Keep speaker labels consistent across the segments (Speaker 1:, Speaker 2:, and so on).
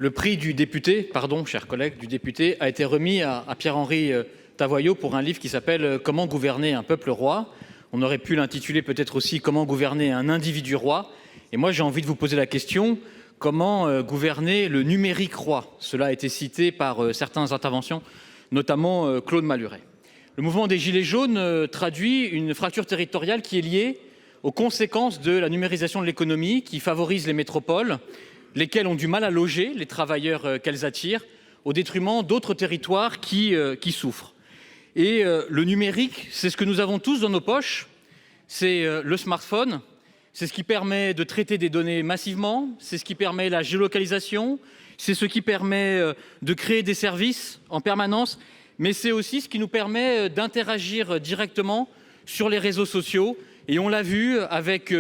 Speaker 1: Le prix du député, pardon, chers collègues, du député a été remis à Pierre-Henri Tavoyot pour un livre qui s'appelle « Comment gouverner un peuple roi ». On aurait pu l'intituler peut-être aussi « Comment gouverner un individu roi ». Et moi, j'ai envie de vous poser la question, comment gouverner le numérique roi? Cela a été cité par certaines interventions, notamment Claude Malhuret. Le mouvement des Gilets jaunes traduit une fracture territoriale qui est liée aux conséquences de la numérisation de l'économie qui favorise les métropoles, lesquelles ont du mal à loger les travailleurs qu'elles attirent, au détriment d'autres territoires qui souffrent. Et le numérique, c'est ce que nous avons tous dans nos poches, c'est le smartphone, c'est ce qui permet de traiter des données massivement, c'est ce qui permet la géolocalisation, c'est ce qui permet de créer des services en permanence, mais c'est aussi ce qui nous permet d'interagir directement sur les réseaux sociaux. Et on l'a vu avec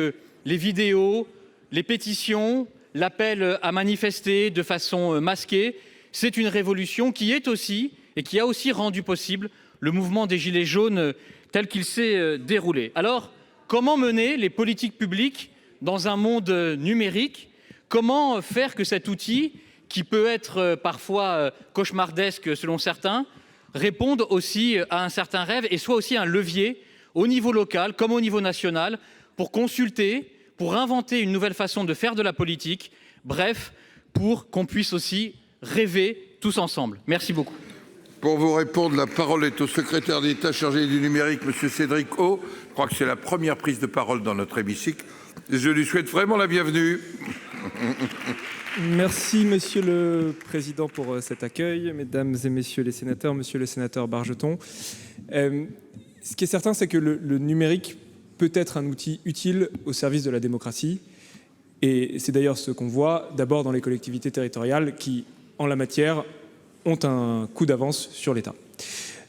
Speaker 1: les vidéos, les pétitions, l'appel à manifester de façon masquée. C'est une révolution qui est aussi et qui a aussi rendu possible le mouvement des Gilets jaunes tel qu'il s'est déroulé. Alors, comment mener les politiques publiques dans un monde numérique? Comment faire que cet outil, qui peut être parfois cauchemardesque selon certains, réponde aussi à un certain rêve et soit aussi un levier au niveau local comme au niveau national pour consulter, pour inventer une nouvelle façon de faire de la politique, bref, pour qu'on puisse aussi rêver tous ensemble. Merci beaucoup.
Speaker 2: Pour vous répondre, la parole est au secrétaire d'État chargé du numérique, M. Cédric O. Je crois que c'est la première prise de parole dans notre hémicycle. Et je lui souhaite vraiment la bienvenue.
Speaker 3: Merci, Monsieur le Président, pour cet accueil. Mesdames et Messieurs les sénateurs, Monsieur le sénateur Bargeton. Ce qui est certain, c'est que le numérique peut être un outil utile au service de la démocratie. Et c'est d'ailleurs ce qu'on voit d'abord dans les collectivités territoriales qui, en la matière, ont un coup d'avance sur l'État.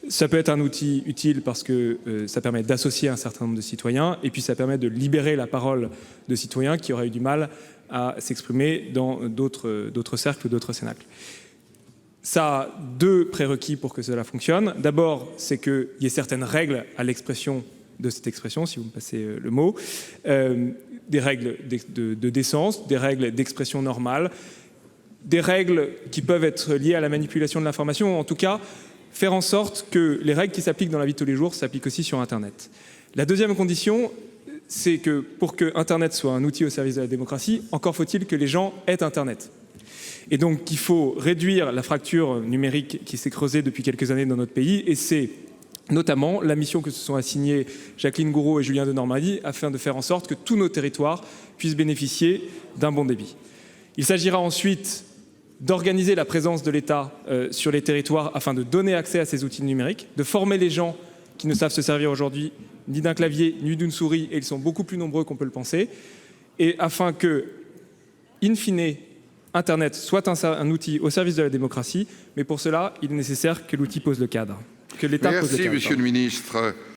Speaker 3: Ça peut être un outil utile parce que ça permet d'associer un certain nombre de citoyens et puis ça permet de libérer la parole de citoyens qui auraient eu du mal à s'exprimer dans d'autres cercles ou d'autres cénacles. Ça a deux prérequis pour que cela fonctionne. D'abord, c'est qu'il y ait certaines règles à l'expression de cette expression, si vous me passez le mot, des règles de décence, des règles d'expression normale, des règles qui peuvent être liées à la manipulation de l'information, ou en tout cas faire en sorte que les règles qui s'appliquent dans la vie de tous les jours s'appliquent aussi sur Internet. La deuxième condition, c'est que pour que Internet soit un outil au service de la démocratie, encore faut-il que les gens aient Internet. Et donc il faut réduire la fracture numérique qui s'est creusée depuis quelques années dans notre pays, et c'est notamment la mission que se sont assignée Jacqueline Gourault et Julien Denormandie afin de faire en sorte que tous nos territoires puissent bénéficier d'un bon débit. Il s'agira ensuite d'organiser la présence de l'État sur les territoires afin de donner accès à ces outils numériques, de former les gens qui ne savent se servir aujourd'hui ni d'un clavier ni d'une souris, et ils sont beaucoup plus nombreux qu'on peut le penser, et afin que, in fine, Internet soit un outil au service de la démocratie, mais pour cela, il est nécessaire que l'outil pose le cadre, que l'État pose le cadre.
Speaker 2: Merci, Monsieur le Ministre.